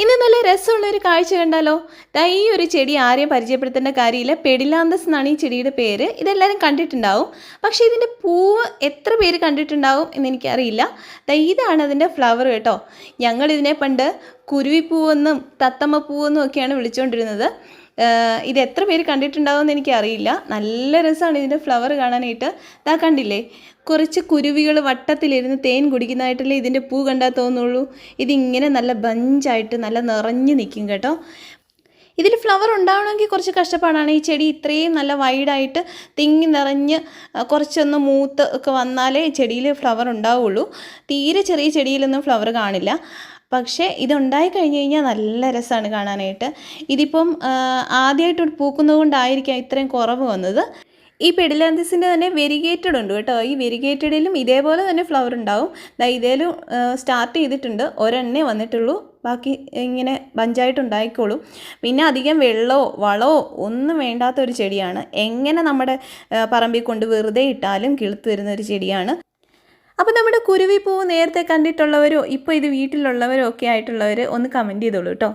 ഇന്ന് നല്ല രസമുള്ളൊരു കാഴ്ച കണ്ടാലോ? ദാ ഈ ഒരു ചെടി ആരെയും പരിചയപ്പെടുത്തേണ്ട കാര്യമില്ല. പെഡിലാന്തസ് എന്നാണ് ഈ ചെടിയുടെ പേര്. ഇതെല്ലാവരും കണ്ടിട്ടുണ്ടാവും. പക്ഷേ ഇതിൻ്റെ പൂവ് എത്ര പേര് കണ്ടിട്ടുണ്ടാവും എന്നെനിക്കറിയില്ല. ദാ ഇതാണ് അതിൻ്റെ ഫ്ലവർ കേട്ടോ. ഞങ്ങളിതിനെ പണ്ട് കുരുവിപ്പൂവെന്നും തത്തമ്മപ്പൂവെന്നും ഒക്കെയാണ് വിളിച്ചുകൊണ്ടിരുന്നത്. ഇത് എത്ര പേര് കണ്ടിട്ടുണ്ടാവും എന്ന് എനിക്കറിയില്ല. നല്ല രസമാണ് ഇതിൻ്റെ ഫ്ലവർ കാണാനായിട്ട്. ദാ കണ്ടില്ലേ, കുറച്ച് കുരുവികൾ വട്ടത്തിലിരുന്ന് തേൻ കുടിക്കുന്നതായിട്ടല്ലേ ഇതിൻ്റെ പൂ കണ്ടാൽ തോന്നുള്ളൂ. ഇതിങ്ങനെ നല്ല ബഞ്ചായിട്ട് നല്ല നിറഞ്ഞു നിൽക്കും കേട്ടോ. ഇതിൽ ഫ്ലവർ ഉണ്ടാവണമെങ്കിൽ കുറച്ച് കഷ്ടപ്പാടാണ്. ഈ ചെടി ഇത്രയും നല്ല വൈഡായിട്ട് തിങ്ങി നിറഞ്ഞ് കുറച്ചൊന്ന് മൂത്ത് ഒക്കെ വന്നാലേ ഈ ചെടിയിൽ ഫ്ലവർ ഉണ്ടാവുള്ളൂ. തീരെ ചെറിയ ചെടിയിലൊന്നും ഫ്ലവർ കാണില്ല. പക്ഷേ ഇതുണ്ടായി കഴിഞ്ഞ് കഴിഞ്ഞാൽ നല്ല രസമാണ് കാണാനായിട്ട്. ഇതിപ്പം ആദ്യമായിട്ട് പൂക്കുന്നത് കൊണ്ടായിരിക്കാം ഇത്രയും കുറവ് വന്നത്. ഈ പെഡിലാന്തസിൻ്റെ തന്നെ വെരിഗേറ്റഡ് ഉണ്ട് കേട്ടോ. ഈ വെരിഗേറ്റഡിലും ഇതേപോലെ തന്നെ ഫ്ലവർ ഉണ്ടാവും. ഇതേലും സ്റ്റാർട്ട് ചെയ്തിട്ടുണ്ട്, ഒരെണ്ണേ വന്നിട്ടുള്ളൂ. ബാക്കി ഇങ്ങനെ ബഞ്ചായിട്ട് ഉണ്ടായിക്കോളും. പിന്നെ അധികം വെള്ളമോ വളമോ ഒന്നും വേണ്ടാത്തൊരു ചെടിയാണ്. എങ്ങനെ നമ്മുടെ പറമ്പിൽ കൊണ്ട് വെറുതെ ഇട്ടാലും കിളുത്ത് വരുന്നൊരു ചെടിയാണ്. അപ്പോൾ നമ്മുടെ കുരുവിപ്പൂവ് നേരത്തെ കണ്ടിട്ടുള്ളവരോ ഇപ്പോൾ ഇത് വീട്ടിലുള്ളവരോ ഒക്കെ ആയിട്ടുള്ളവർ ഒന്ന് കമൻറ്റ് ചെയ്തോളൂ കേട്ടോ.